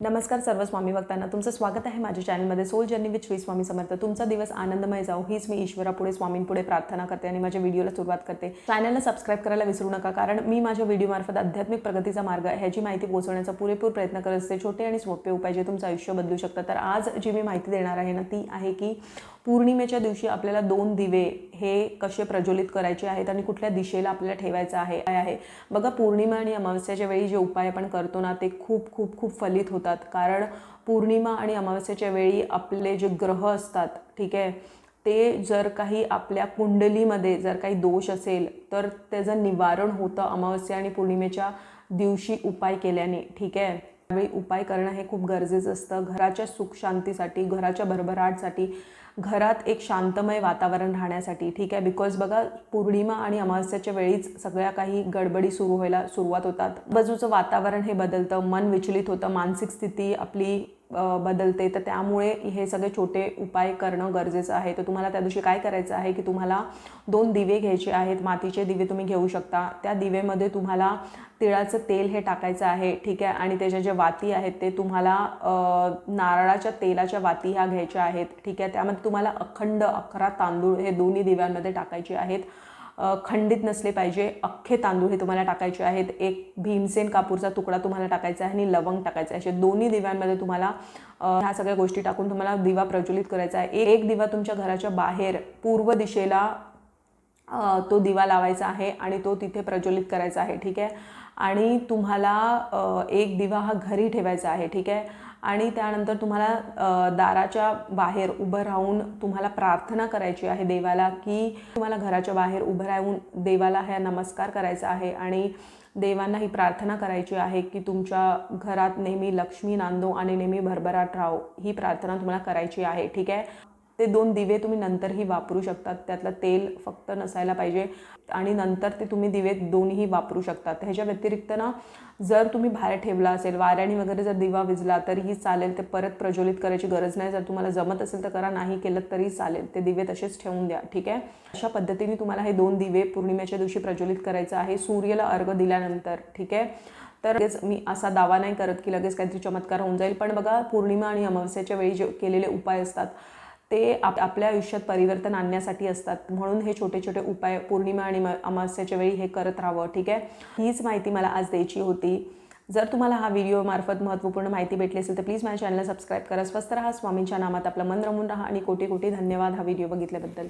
नमस्कार सर्व स्वामी भक्तांना, तुमचं स्वागत आहे माझ्या चॅनलमध्ये soul journey with Shri Swami Samarth. तुमचा दिवस आनंदमय जाओ हीच मी ईश्वरापुढे स्वामींपुढे प्रार्थना करते आणि माझ्या व्हिडिओला सुरुवात करते। चॅनलला सबस्क्राइब करायला विसरू नका, कारण मी माझ्या व्हिडिओमार्फत आध्यात्मिक प्रगतीचा मार्ग ह्याची माहिती पोहोचवण्याचा पुरेपूर प्रयत्न करत असते। छोटे आणि सोपे उपाय जे तुमचं आयुष्य बदलू शकतात। तर आज जी मी माहिती देणार आहे ना ती आहे की पौर्णिमेच्या दिवशी आपल्याला 2 दिवे हे कसे प्रज्वलित करायचे आहेत आणि कुठल्या दिशेला आपल्याला ठेवायचं आहे। बघा, पौर्णिमा आणि अमावस्याच्या वेळी जे उपाय आपण करतो ना ते खूप खूप खूप फलित होतात। कारण पौर्णिमा आणि अमावस्याच्या वेळी आपले जे ग्रह असतात, ठीक आहे, ते जर काही आपल्या कुंडलीमध्ये जर काही दोष असेल तर त्याचं निवारण होतं अमावस्या आणि पौर्णिमेच्या दिवशी उपाय केल्याने, ठीक आहे। त्यावेळी उपाय करणं हे खूप गरजेचं असतं घराच्या सुख शांतीसाठी, घराच्या भरभराटसाठी, घरात एक शांतमय वातावरण राहण्यासाठी, ठीक आहे। बिकॉज बघा, पौर्णिमा आणि अमावस्याच्या वेळीच सगळ्या काही गडबडी सुरू व्हायला सुरुवात होतात। बाजूचं वातावरण हे बदलतं, मन विचलित होतं, मानसिक स्थिती आपली बदलते। तर त्यामुळे हे सगळे छोटे उपाय करणं गरजेचं आहे। तर तुम्हाला त्या दिवशी काय करायचं आहे की तुम्हाला 2 दिवे घ्यायचे आहेत। मातीचे दिवे तुम्ही घेऊ शकता। त्या दिवेमध्ये तुम्हाला तिळाचं तेल हे टाकायचं आहे, ठीक आहे। आणि त्याच्या ज्या वाती आहेत ते तुम्हाला नारळाच्या तेलाच्या वाती ह्या घ्यायच्या आहेत, ठीक आहे। त्यामध्ये तुम्हाला अखंड 11 तांदूळ हे दोन्ही दिव्यांमध्ये टाकायचे आहेत। खंडित नसले पाहिजे, अख्खे तांदूळ हे तुम्हाला टाकायचे आहेत। एक भीमसेन कापूरचा तुकडा तुम्हाला टाकायचा आहे आणि लवंग टाकायचं आहे। असे दोन्ही दिव्यांमध्ये तुम्हाला ह्या सगळ्या गोष्टी टाकून तुम्हाला दिवा प्रज्वलित करायचा आहे। एक दिवा तुमच्या घराच्या बाहेर पूर्व दिशेला तो दिवा लावायचा आहे आणि तो तिथे प्रज्वलित करायचा आहे, ठीक आहे। आणि तुम्हाला एक दिवा हा घरी ठेवायचा आहे, ठीक आहे। आणि त्यानंतर तुम्हाला दाराच्या बाहेर उभं राहून तुम्हाला प्रार्थना करायची आहे देवाला, की तुम्हाला घराच्या बाहेर उभं राहून देवाला हा नमस्कार करायचा आहे आणि देवांना ही प्रार्थना करायची आहे की तुमच्या घरात नेहमी लक्ष्मी नांदो आणि नेहमी भरभराट राहो, ही प्रार्थना तुम्हाला करायची आहे, ठीक आहे। ते 2 दिवे तुम्ही नंतरही वापरू शकतात, त्यातलं तेल फक्त नसायला पाहिजे आणि नंतर ते तुम्ही दिवे दोन्हीही वापरू शकतात। ह्याच्या व्यतिरिक्त ना, जर तुम्ही बाहेर ठेवला असेल, वाऱ्याने वगैरे जर दिवा विझला तरीही चालेल, ते परत प्रज्वलित करायची गरज नाही। जर तुम्हाला जमत असेल तर करा, नाही केलं तरी चालेल, ते दिवे तसेच ठेवून द्या, ठीक आहे। अशा पद्धतीने तुम्हाला हे 2 दिवे पौर्णिमेच्या दिवशी प्रज्वलित करायचं आहे, सूर्याला अर्घ्य दिल्यानंतर, ठीक आहे। तर लगेच मी असा दावा नाही करत की लगेच काहीतरी चमत्कार होऊन जाईल, पण बघा, पौर्णिमा आणि अमावस्याच्या वेळी जे केलेले उपाय असतात ते आपल्या आयुष्यात परिवर्तन आणण्यासाठी असतात। म्हणून हे छोटे छोटे उपाय पौर्णिमा आणि अमावस्याच्या वेळी हे करत राहावं, ठीक आहे। हीच माहिती मला आज द्यायची होती। जर तुम्हाला हा व्हिडिओ मार्फत महत्त्वपूर्ण माहिती भेटली असेल तर प्लीज माझ्या चॅनलला सबस्क्राइब करा। स्वस्त राहा, स्वामींच्या नामात आपलं मन रमून राहा आणि कोटी कोटी धन्यवाद हा व्हिडिओ बघितल्याबद्दल।